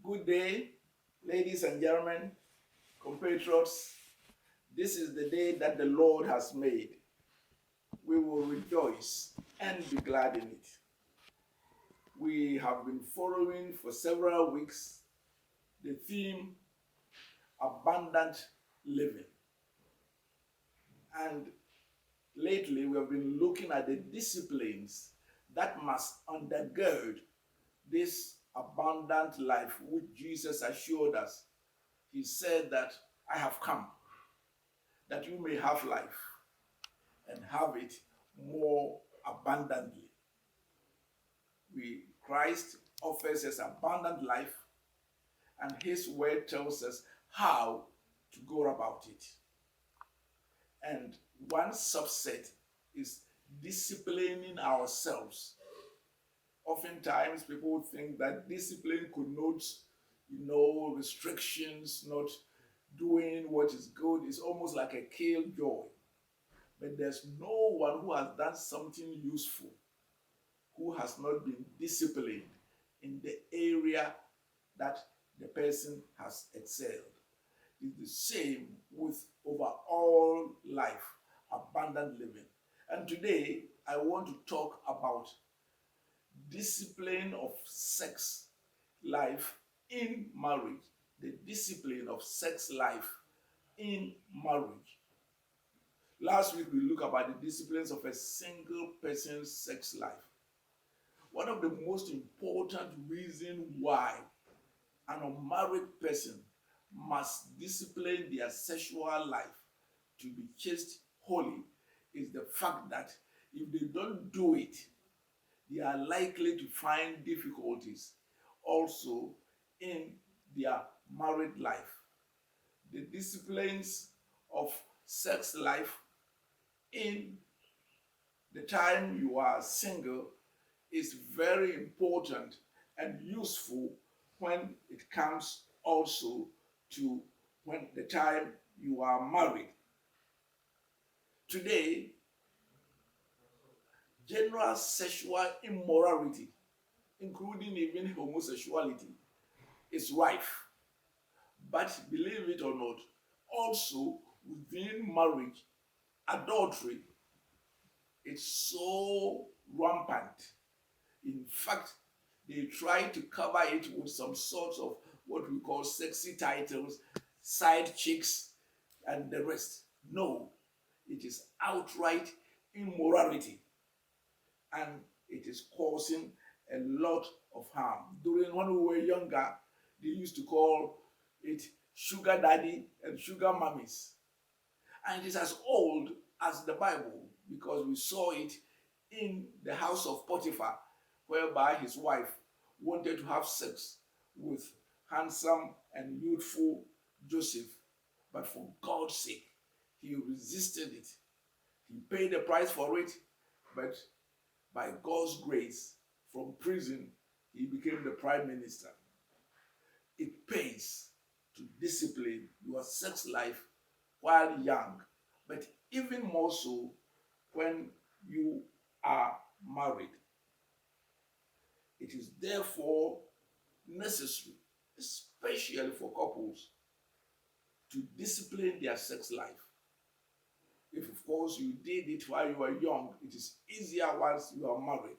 Good day, ladies and gentlemen, compatriots. This is the day that the Lord has made. We will rejoice and be glad in it. We have been following for several weeks the theme abundant living. And lately we have been looking at the disciplines that must undergird this abundant life which Jesus assured us. He said that I have come that you may have life and have it more abundantly. Christ offers us abundant life, and his word tells us how to go about it. And one subset is disciplining ourselves. Oftentimes people think that discipline connotes, restrictions, not doing what is good. It's almost like a killjoy. But there's no one who has done something useful who has not been disciplined in the area that the person has excelled. It's the same with overall life, abundant living. And today, I want to talk about discipline of sex life in marriage. The discipline of sex life in marriage. Last week, we looked about the disciplines of a single person's sex life. One of the most important reasons why an unmarried person must discipline their sexual life to be chaste, holy, is the fact that if they don't do it, they are likely to find difficulties also in their married life. The disciplines of sex life in the time you are single is very important and useful when it comes also to when the time you are married. Today, general sexual immorality, including even homosexuality, is rife. But believe it or not, also within marriage, adultery is so rampant. In fact, they try to cover it with some sorts of what we call sexy titles, side chicks, and the rest. No, it is outright immorality, and it is causing a lot of harm. During when we were younger, they used to call it sugar daddy and sugar mummies. And it is as old as the Bible because we saw it in the house of Potiphar, whereby his wife wanted to have sex with handsome and youthful Joseph. But for God's sake, he resisted it. He paid the price for it, but by God's grace, from prison, he became the prime minister. It pays to discipline your sex life while young, but even more so when you are married. It is therefore necessary, especially for couples, to discipline their sex life. If, of course, you did it while you were young, it is easier once you are married.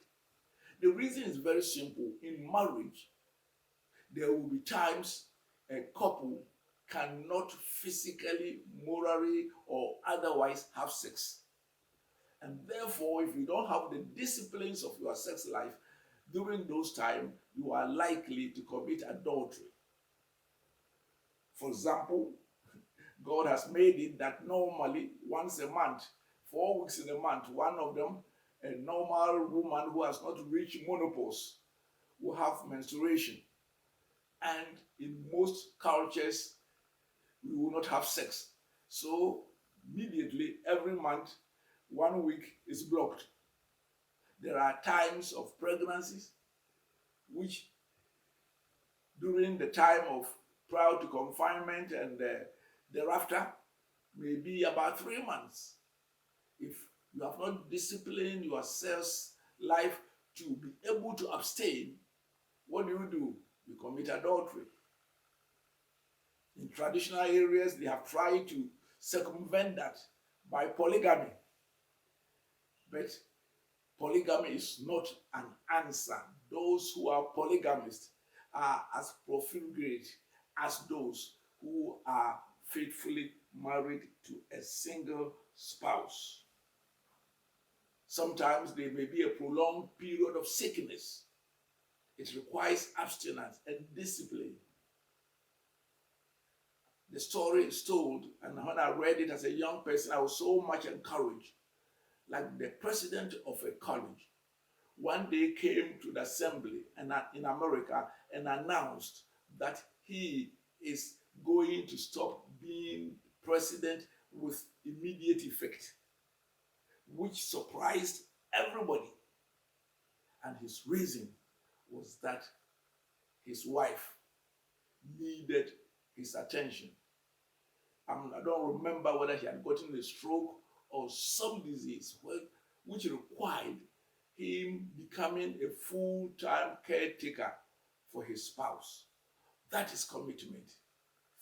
The reason is very simple. In marriage, there will be times a couple cannot physically, morally, or otherwise have sex. And therefore, if you don't have the disciplines of your sex life, during those times, you are likely to commit adultery. For example, God has made it that normally once a month, 4 weeks in a month, one of them, a normal woman who has not reached menopause, will have menstruation. And in most cultures, we will not have sex. So immediately, every month, 1 week is blocked. There are times of pregnancies which during the time of prior to confinement and thereafter may be about 3 months. If you have not disciplined your sex life to be able to abstain, what do? You commit adultery. traditional areas, they have tried to circumvent that by polygamy. But polygamy is not an answer. Those who are polygamists are as profligate as those who are faithfully married to a single spouse. Sometimes there may be a prolonged period of sickness. It requires abstinence and discipline. The story is told, and when I read it as a young person, I was so much encouraged. Like the president of a college one day came to the assembly in America and announced that he is going to stop being president with immediate effect, which surprised everybody. And his reason was that his wife needed his attention. I don't remember whether he had gotten a stroke or some disease which required him becoming a full-time caretaker for his spouse. That is commitment.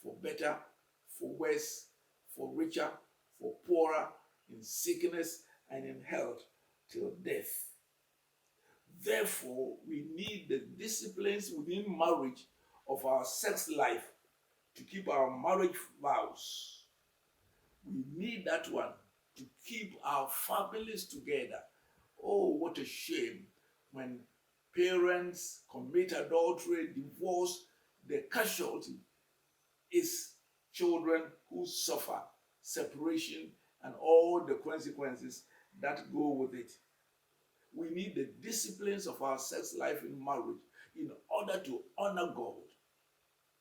For better, for worse, for richer, for poorer, in sickness and in health, till death. Therefore, we need the disciplines within marriage of our sex life to keep our marriage vows. We need that one to keep our families together. Oh, what a shame when parents commit adultery, divorce, the casualty is children who suffer separation and all the consequences that go with it. We need the disciplines of our sex life in marriage in order to honor God,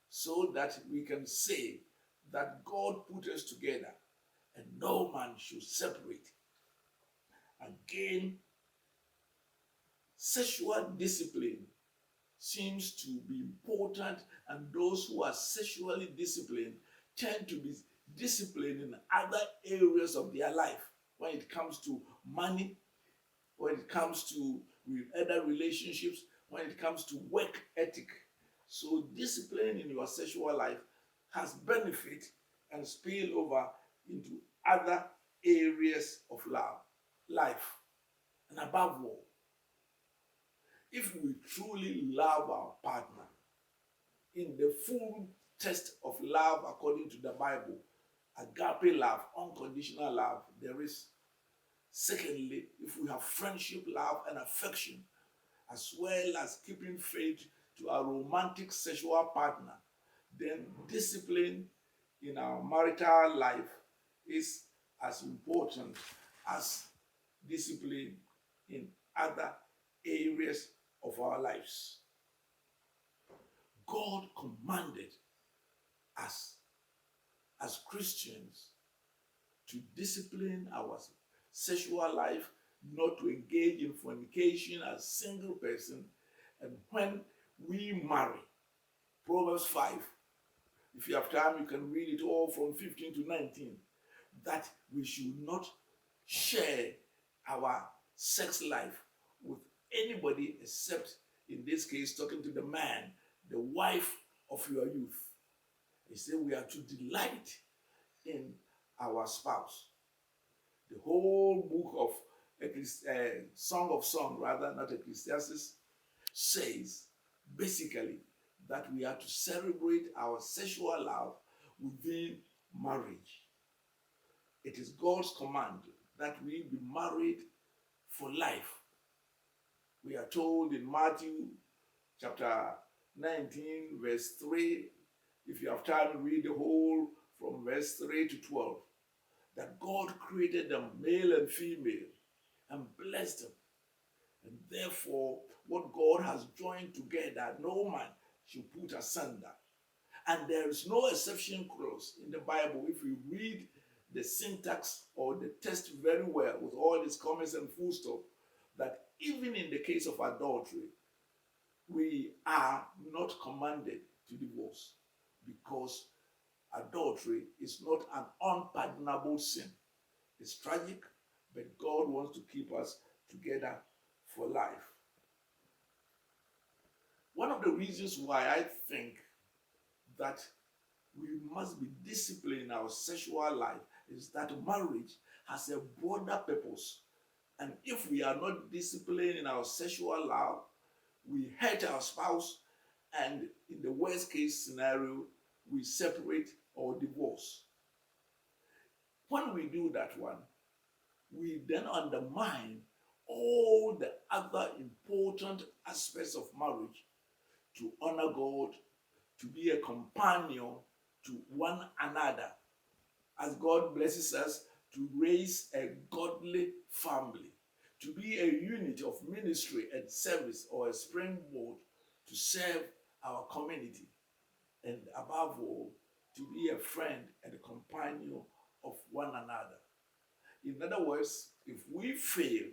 so that we can say that God put us together and no man should separate. Again, sexual discipline seems to be important, and those who are sexually disciplined tend to be disciplined in other areas of their life. When it comes to money, when it comes to other relationships, when it comes to work ethic. So discipline in your sexual life has benefit and spill over into other areas of life. And above all, if we truly love our partner in the full test of love according to the Bible, agape love, unconditional love, there is. Secondly, if we have friendship, love, and affection, as well as keeping faith to our romantic sexual partner, then discipline in our marital life is as important as discipline in other areas of our lives. God commanded us as Christians to discipline our sexual life, not to engage in fornication as single person, and when we marry. Proverbs 5, if you have time, you can read it all from 15 to 19, that we should not share our sex life with anybody except, in this case, talking to the man, the wife of your youth. He said we are to delight in our spouse. The whole book of Song of Song, rather, not Ecclesiastes, says basically that we are to celebrate our sexual love within marriage. It is God's command that we be married for life. We are told in Matthew chapter 19, verse 3, if you have time, read the whole from verse 3 to 12, that God created them male and female and blessed them. And therefore, what God has joined together, no man should put asunder. And there is no exception clause in the Bible. If you read the syntax or the text very well with all its comments and full stop, that even in the case of adultery, we are not commanded to divorce, because adultery is not an unpardonable sin. It's tragic, but God wants to keep us together for life. One of the reasons why I think that we must be disciplined in our sexual life is that marriage has a broader purpose. And if we are not disciplined in our sexual life, we hurt our spouse, and in the worst case scenario, we separate or divorce. When we do that one, we then undermine all the other important aspects of marriage: to honor God, to be a companion to one another, as God blesses us to raise a godly family, to be a unit of ministry and service or a springboard to serve our community, and above all, to be a friend and a companion of one another. In other words, if we fail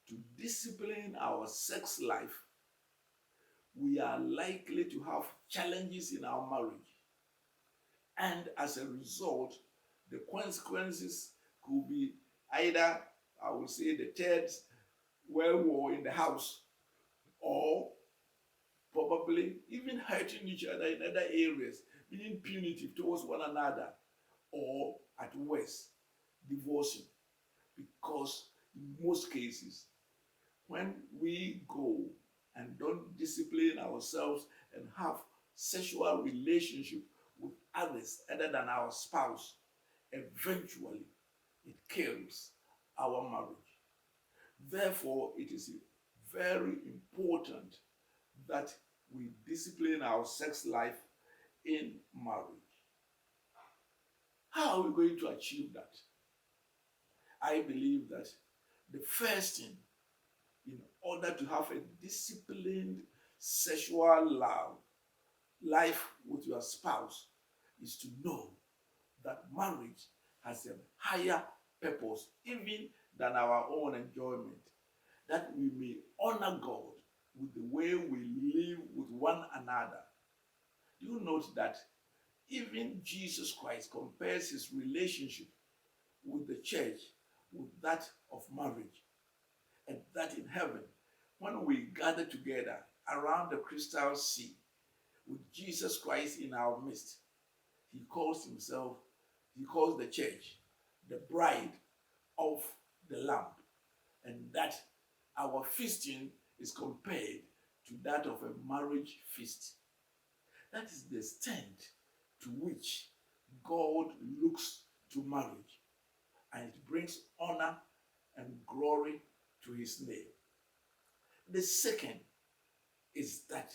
to discipline our sex life, we are likely to have challenges in our marriage. And as a result, the consequences could be either, I would say, the third world war in the house, or probably even hurting each other in other areas, being punitive towards one another, or at worst, divorcing. Because in most cases, when we go and don't discipline ourselves and have sexual relationship with others other than our spouse, eventually it kills our marriage. Therefore, it is very important that we discipline our sex life in marriage. How are we going to achieve that? I believe that the first thing, in order to have a disciplined sexual life with your spouse, is to know that marriage has a higher purpose even than our own enjoyment, that we may honor God with the way we live with one another. You note that even Jesus Christ compares his relationship with the church with that of marriage, and that in heaven, when we gather together around the crystal sea with Jesus Christ in our midst, he calls the church the bride of the Lamb, and that our feasting is compared to that of a marriage feast. That is the extent to which God looks to marriage, and it brings honor and glory to his name. The second is that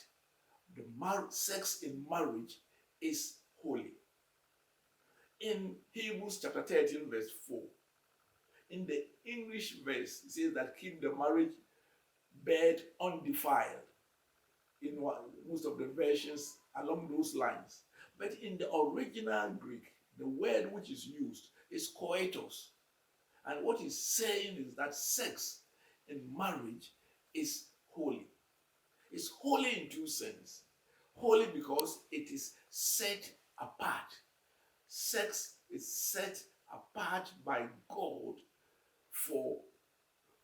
the sex in marriage is holy. In Hebrews chapter 13, verse 4, in the English verse, it says that keep the marriage bed undefiled. In most of the versions along those lines. But in the original Greek, the word which is used is koitos. And what he's saying is that sex in marriage is holy. It's holy in two senses. Holy because it is set apart. Sex is set apart by God for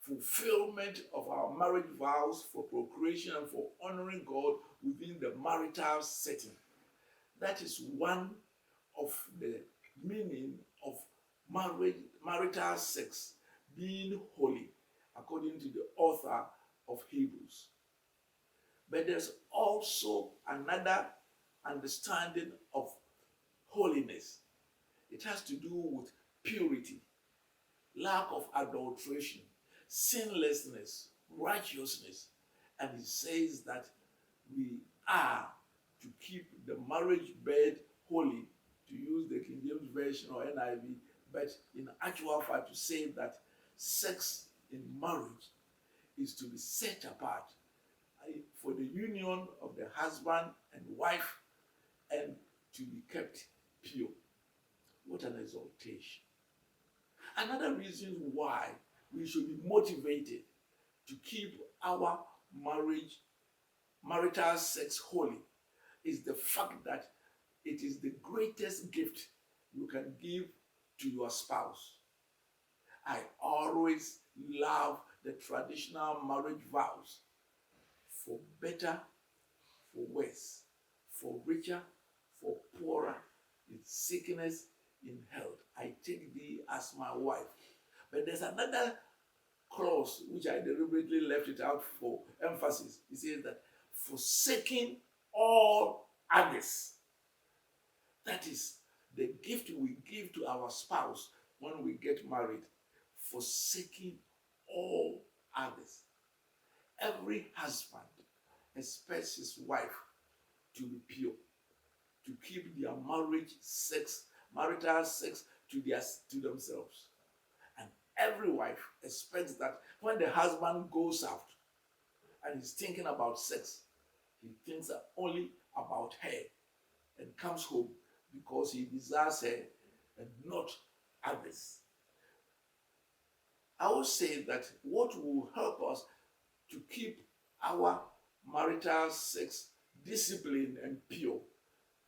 fulfillment of our marriage vows, for procreation, and for honoring God within the marital setting. That is one of the meaning of marital sex being holy, according to the author of Hebrews. But there's also another understanding of holiness. It has to do with purity, lack of adulteration, sinlessness, righteousness. And he says that we are to keep the marriage bed holy, to use the King James Version or NIV, but in actual fact to say that sex in marriage is to be set apart for the union of the husband and wife, and to be kept pure. What an exaltation. Another reason why we should be motivated to keep our marital sex holy is the fact that it is the greatest gift you can give to your spouse. I always love the traditional marriage vows: for better, for worse, for richer, for poorer, in sickness, in health. I take thee as my wife. But there's another clause which I deliberately left it out for emphasis. It says that forsaking all others. That is the gift we give to our spouse when we get married. Forsaking all others. Every husband expects his wife to be pure, to keep their marital sex to themselves. And every wife expects that when the husband goes out and is thinking about sex, he thinks only about her and comes home because he desires her and not others. I would say that what will help us to keep our marital sex disciplined and pure,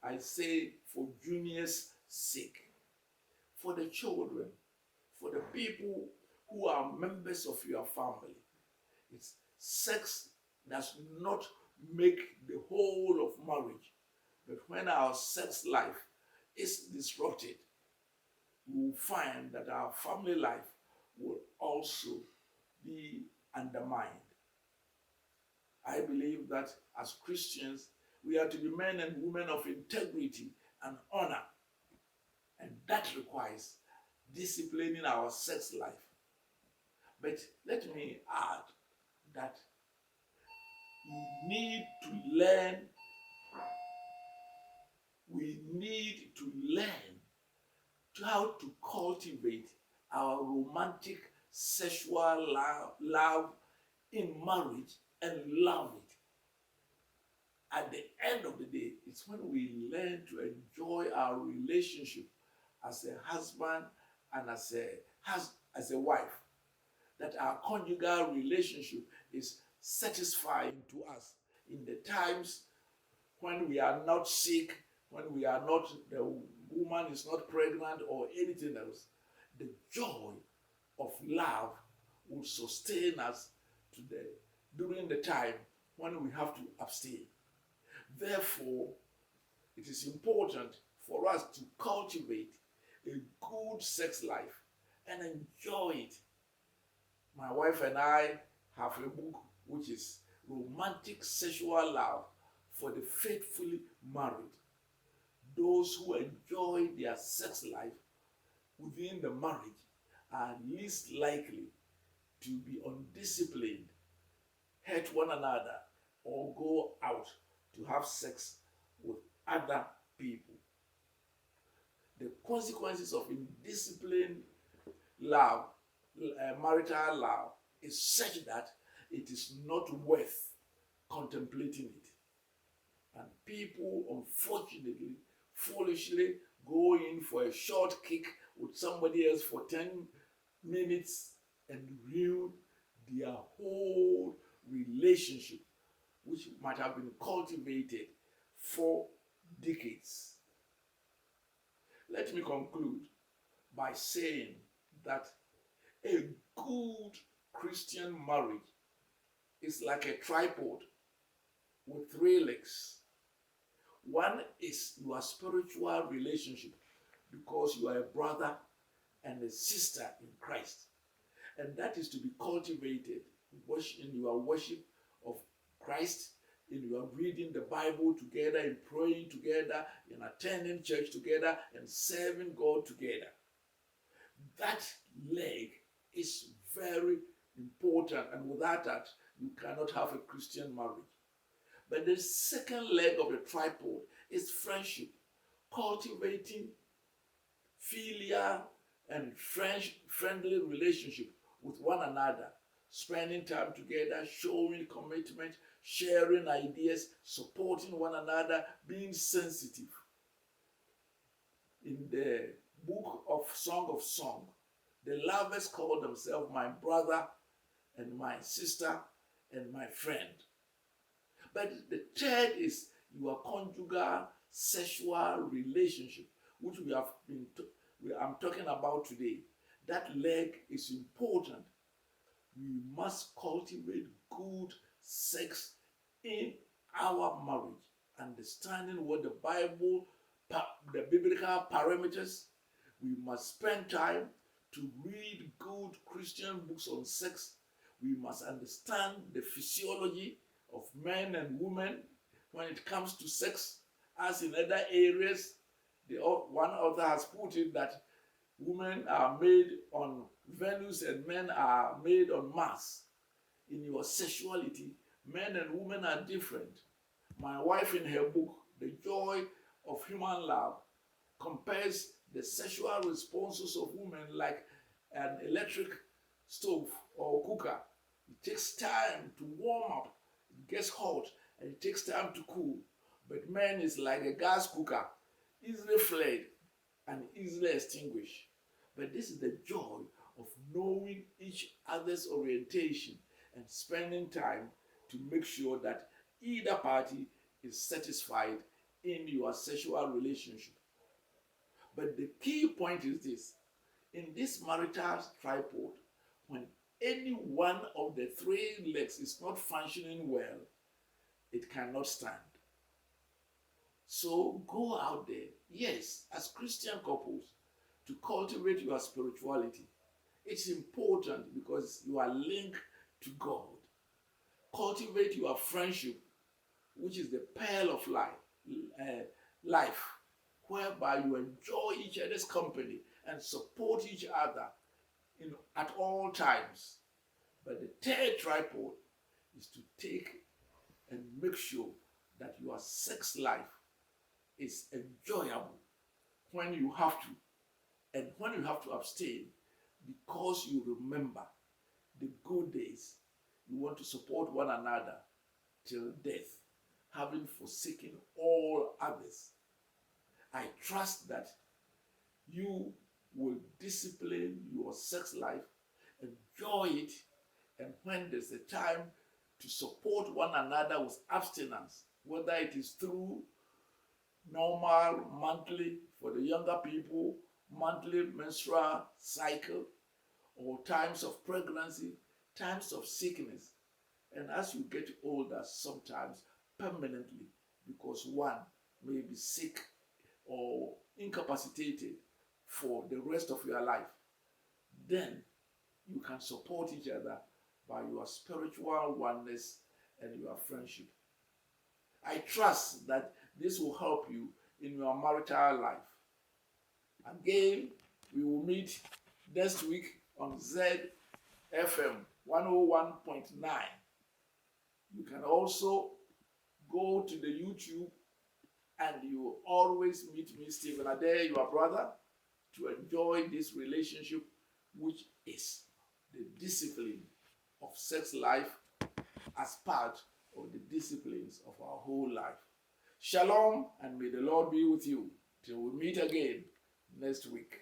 I say for Junior's sake, for the children, for the people who are members of your family. It's sex does not make the whole of marriage, but when our sex life is disrupted, we will find that our family life will also be undermined. I believe that as Christians, we are to be men and women of integrity and honor, and that requires disciplining our sex life. But let me add that we need to learn how to cultivate our romantic sexual love in marriage and love it. At the end of the day, it's when we learn to enjoy our relationship as a husband and as a wife that our conjugal relationship is satisfying to us in the times when we are not sick, when the woman is not pregnant or anything else. The joy of love will sustain us during the time when we have to abstain. Therefore, it is important for us to cultivate a good sex life and enjoy it. My wife and I have a book which is Romantic Sexual Love for the Faithfully Married. Those who enjoy their sex life within the marriage are least likely to be undisciplined, hurt one another, or go out to have sex with other people. The consequences of indisciplined love, marital love, is such that it is not worth contemplating it. And people, unfortunately, foolishly go in for a short kick with somebody else for 10 minutes and ruin their whole relationship, which might have been cultivated for decades. Let me conclude by saying that a good Christian marriage is like a tripod with 3 legs. One is your spiritual relationship, because you are a brother and a sister in Christ. And that is to be cultivated in your worship of Christ, in your reading the Bible together, in praying together, in attending church together, and serving God together. That leg is very important, and without that, you cannot have a Christian marriage. But the second leg of the tripod is friendship, cultivating filial and friendly relationship with one another, spending time together, showing commitment, sharing ideas, supporting one another, being sensitive. In the book of Song of Song, the lovers call themselves my brother and my sister and my friend. But the third is your conjugal sexual relationship, which I'm talking about today. That leg is important. We must cultivate good sex in our marriage, understanding what the Bible the biblical parameters. We must spend time to read good Christian books on sex. We must understand the physiology of men and women when it comes to sex. As in other areas, one author has put it that women are made on Venus and men are made on Mars. In your sexuality, men and women are different. My wife, in her book, The Joy of Human Love, compares the sexual responses of women like an electric stove or cooker. It takes time to warm up, it gets hot, and it takes time to cool. But men is like a gas cooker, easily flared and easily extinguished. But this is the joy of knowing each other's orientation and spending time to make sure that either party is satisfied in your sexual relationship. But the key point is this: in this marital tripod, when any one of the three legs is not functioning well, it cannot stand. So go out there, yes, as Christian couples, to cultivate your spirituality. It's important because you are linked to God. Cultivate your friendship, which is the pearl of life, whereby you enjoy each other's company and support each other at all times. But the third tripod is to take and make sure that your sex life is enjoyable when you have to, and when you have to abstain because you remember the good days. You want to support one another till death, having forsaken all others. I trust that you will discipline your sex life, enjoy it, and when there's a time to support one another with abstinence, whether it is through normal monthly, for the younger people, monthly menstrual cycle, or times of pregnancy, times of sickness, and as you get older, sometimes permanently, because one may be sick or incapacitated for the rest of your life, then you can support each other by your spiritual oneness and your friendship. I trust that this will help you in your marital life. Again, we will meet next week on ZFM 101.9. You can also go to the YouTube and you will always meet me, Stephen Adei, your brother, to enjoy this relationship, which is the discipline of sex life as part of the disciplines of our whole life. Shalom, and may the Lord be with you till we meet again next week.